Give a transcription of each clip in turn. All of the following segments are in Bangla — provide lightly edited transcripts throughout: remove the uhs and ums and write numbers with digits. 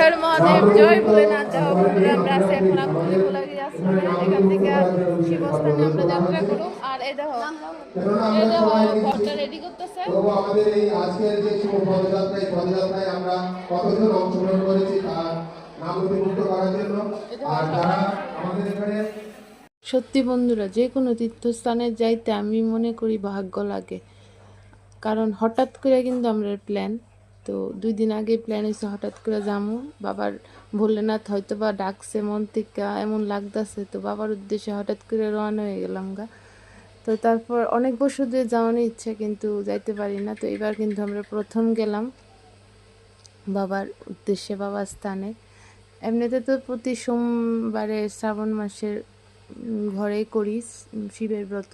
হর মহাদেব, জয় ভোলেনাথ। যাও বন্ধুরা, আমরা আছি এখন আকন্দি ভোলাগিরি আশ্রমে। এখান থেকে শিবস্থানে আমরা যাত্রা করব। আর এই দেখো ঘরটা রেডি করতেছে। তো আমাদের এই আজকের যে শুভ পদযাত্রা, এই পদযাত্রায় আমরা কতজন অংশগ্রহণ করেছি তার নাম নথিভুক্ত করার জন্য। আর যারা আমাদের এখানে সত্যি বন্ধুরা, যে কোনো তীর্থস্থানে যাইতে আমি মনে করি ভাগ্য লাগে। কারণ হঠাৎ করে কিন্তু আমরা প্ল্যান, তো 2 দিন আগে প্ল্যান হয়েছে হঠাৎ করে যামু। বাবার ভোলেনাথ হয়তো বা ডাকছে মন থেকে, এমন লাগতেছে। তো বাবার উদ্দেশ্যে হঠাৎ করে রওনা হয়ে গেলাম গা। তো তারপর অনেক বছর ধরে যাওয়ার ইচ্ছা, কিন্তু যাইতে পারি না। তো এবার কিন্তু আমরা প্রথম গেলাম বাবার উদ্দেশ্যে, বাবার স্থানে। এমনিতে তো প্রতি সোমবারে শ্রাবণ মাসের ঘরেই করি শিবের ব্রত।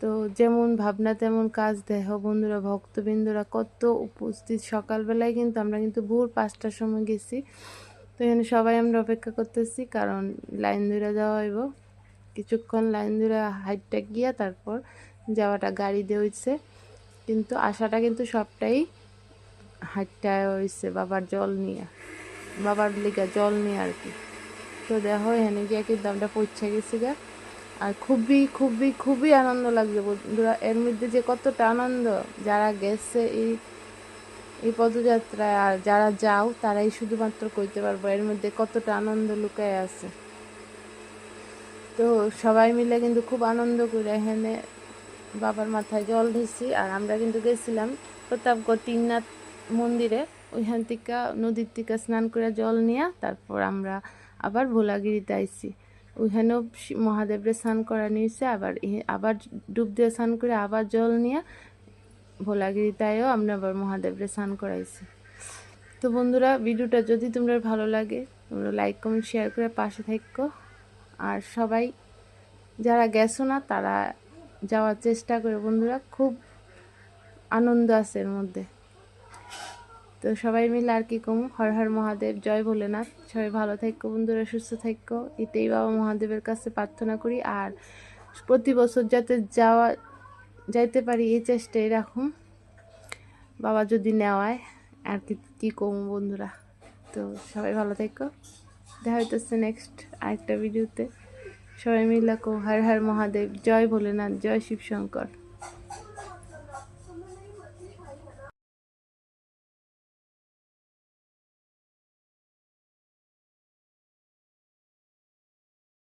তো যেমন ভাবনা তেমন কাজ, দেহ বন্ধুরা, ভক্তবৃন্দরা কত উপস্থিত। সকালবেলায় কিন্তু আমরা ভোর 5টার সময় গেছি। তো এখানে সবাই আমরা অপেক্ষা করতেছি, কারণ লাইন ধরে যাওয়া হইব। কিছুক্ষণ লাইন ধরে হাইটটা গিয়া তারপর যাওয়াটা গাড়ি দিয়ে হইছে, কিন্তু আসাটা কিন্তু সবটাই হাইটটা হইছে বাবার জল নিয়ে, বাবার লিগা জল নিয়ে আর কি। তো দেখো এখানে গিয়ে কিন্তু আমরা পৌঁছে গেছি গা। আর খুবই খুবই খুবই আনন্দ লাগছে বন্ধুরা। এর মধ্যে যে কতটা আনন্দ, যারা গেছে এই এই পদযাত্রায় আর যারা যাও তারাই শুধুমাত্র কইতে পারবো এর মধ্যে কতটা আনন্দ লুকায় আছে। তো সবাই মিলে কিন্তু খুব আনন্দ করে এখানে বাবার মাথায় জল ঢেলছি। আর আমরা কিন্তু গেছিলাম প্রতাপগড় তীরনাথ মন্দিরে। ওইখান থেকে নদীর থেকে স্নান করে জল নিয়ে তারপর আমরা আবার ভোলাগিরিতে আইছি। ওইখানেও মহাদেবরে স্নান করা নিয়েছে, আবার ডুব দিয়ে স্নান করে আবার জল নিয়ে ভোলাগিরিতেও আমরা আবার মহাদেবরে স্নান করাইছি। তো বন্ধুরা, ভিডিওটা যদি তোমরা ভালো লাগে তোমরা লাইক কমেন্ট শেয়ার করে পাশে থাকো। আর সবাই যারা গেছো না তারা যাওয়ার চেষ্টা করে বন্ধুরা, খুব আনন্দ আছে এর মধ্যে। তো সবাই মিলে আর কি কম, হর হর মহাদেব, জয় ভোলেনাথ। সবাই ভালো থাকো বন্ধুরা, সুস্থ থাকো, এটাই বাবা মহাদেবের কাছে প্রার্থনা করি। আর প্রতি বছর যাতে যাইতে পারি এই চেষ্টাই রাখুন, বাবা যদি নেওয়ায় আর কি কম বন্ধুরা। তো সবাই ভালো থাকো, দেখা হইতেছে নেক্সট আরেকটা ভিডিওতে। সবাই মিলে কো হর হর মহাদেব, জয় ভোলেনাথ, জয় শিব শঙ্কর।